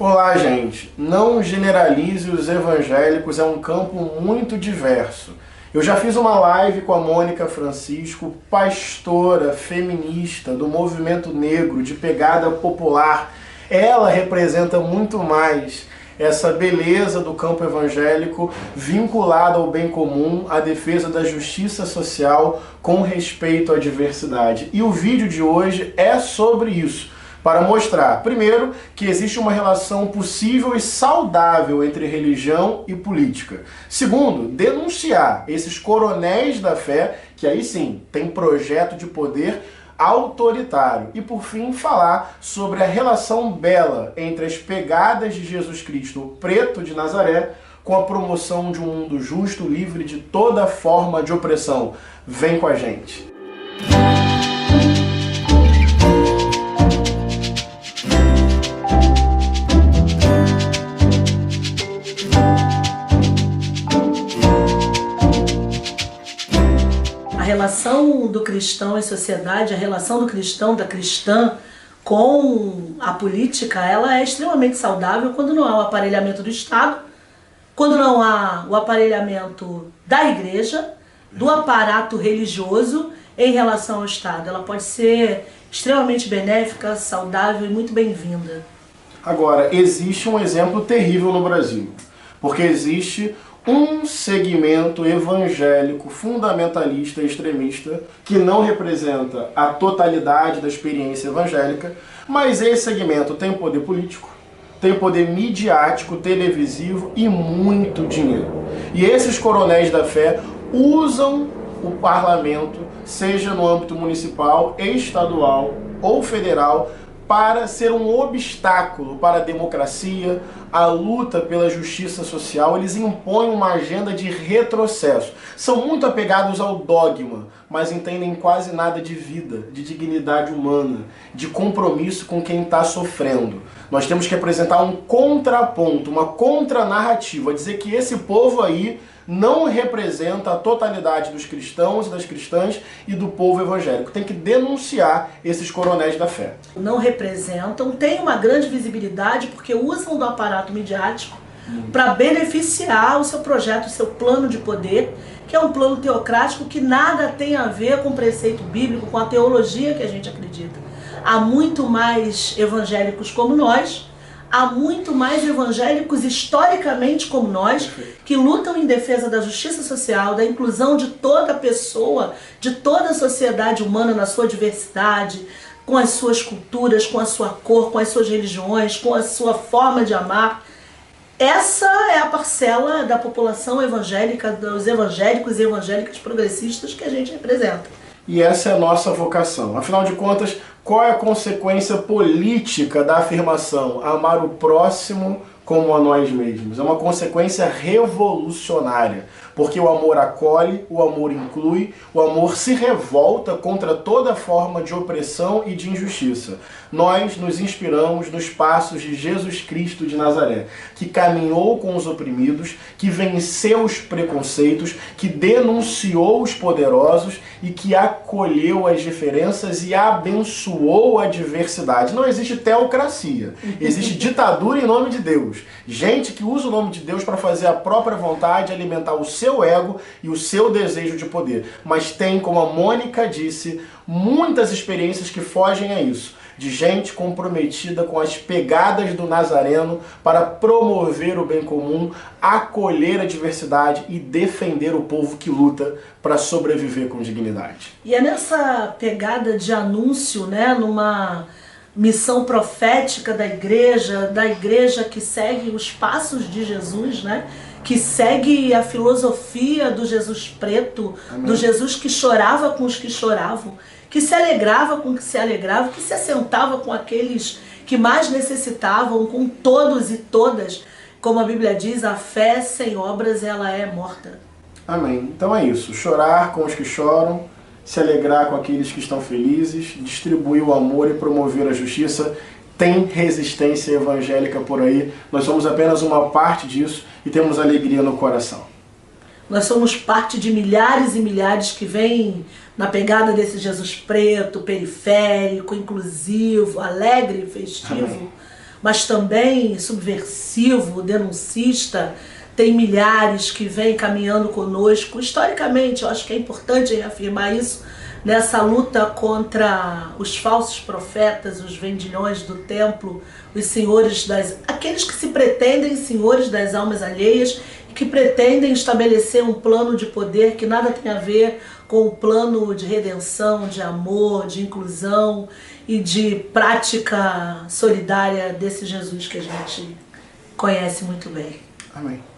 Olá, gente. Não generalize os evangélicos, é um campo muito diverso. Eu já fiz uma live com a Mônica Francisco, pastora, feminista, do movimento negro, de pegada popular. Ela representa muito mais essa beleza do campo evangélico vinculada ao bem comum, à defesa da justiça social com respeito à diversidade. E o vídeo de hoje é sobre isso, para mostrar, primeiro, que existe uma relação possível e saudável entre religião e política. Segundo, denunciar esses coronéis da fé, que aí sim, tem projeto de poder autoritário. E por fim, falar sobre a relação bela entre as pegadas de Jesus Cristo, o preto de Nazaré, com a promoção de um mundo justo, livre de toda forma de opressão. Vem com a gente! A relação do cristão em sociedade, a relação do cristão, da cristã com a política, ela é extremamente saudável quando não há o aparelhamento do Estado, quando não há o aparelhamento da igreja, do aparato religioso em relação ao Estado. Ela pode ser extremamente benéfica, saudável e muito bem-vinda. Agora, existe um exemplo terrível no Brasil, porque existe um segmento evangélico fundamentalista e extremista que não representa a totalidade da experiência evangélica, mas esse segmento tem poder político, tem poder midiático, televisivo e muito dinheiro. E esses coronéis da fé usam o parlamento, seja no âmbito municipal, estadual ou federal, para ser um obstáculo para a democracia, a luta pela justiça social. Eles impõem uma agenda de retrocesso. São muito apegados ao dogma, mas entendem quase nada de vida, de dignidade humana, de compromisso com quem está sofrendo. Nós temos que apresentar um contraponto, uma contranarrativa, dizer que esse povo aí não representa a totalidade dos cristãos e das cristãs e do povo evangélico. Tem que denunciar esses coronéis da fé. Não representam, têm uma grande visibilidade porque usam do aparato midiático para beneficiar o seu projeto, o seu plano de poder, que é um plano teocrático que nada tem a ver com o preceito bíblico, com a teologia que a gente acredita. Há muito mais evangélicos como nós, há muito mais evangélicos historicamente como nós, que lutam em defesa da justiça social, da inclusão de toda pessoa, de toda a sociedade humana na sua diversidade, com as suas culturas, com a sua cor, com as suas religiões, com a sua forma de amar. Essa é a parcela da população evangélica, dos evangélicos e evangélicas progressistas que a gente representa. E essa é a nossa vocação. Afinal de contas, qual é a consequência política da afirmação amar o próximo como a nós mesmos? É uma consequência revolucionária, porque o amor acolhe, o amor inclui, o amor se revolta contra toda forma de opressão e de injustiça. Nós nos inspiramos nos passos de Jesus Cristo de Nazaré, que caminhou com os oprimidos, que venceu os preconceitos, que denunciou os poderosos e que acolheu as diferenças e abençoou a diversidade. Não existe teocracia, existe ditadura em nome de Deus. Gente que usa o nome de Deus para fazer a própria vontade, alimentar o seu ego e o seu desejo de poder. Mas tem, como a Mônica disse, muitas experiências que fogem a isso, de gente comprometida com as pegadas do Nazareno para promover o bem comum, acolher a diversidade e defender o povo que luta para sobreviver com dignidade. E é nessa pegada de anúncio, né, numa missão profética da igreja que segue os passos de Jesus, né, que segue a filosofia do Jesus preto, Amém. Do Jesus que chorava com os que choravam, que se alegrava com os que se alegravam, que se assentava com aqueles que mais necessitavam, com todos e todas. Como a Bíblia diz, a fé sem obras ela é morta. Amém. Então é isso, chorar com os que choram, se alegrar com aqueles que estão felizes, distribuir o amor e promover a justiça. Tem resistência evangélica por aí, nós somos apenas uma parte disso e temos alegria no coração. Nós somos parte de milhares e milhares que vêm na pegada desse Jesus preto, periférico, inclusivo, alegre e festivo. Amém. mas também subversivo, denuncista. Tem milhares que vêm caminhando conosco. Historicamente, eu acho que é importante reafirmar isso, nessa luta contra os falsos profetas, os vendilhões do templo, os senhores aqueles que se pretendem senhores das almas alheias e que pretendem estabelecer um plano de poder que nada tem a ver com o plano de redenção, de amor, de inclusão e de prática solidária desse Jesus que a gente conhece muito bem. Amém.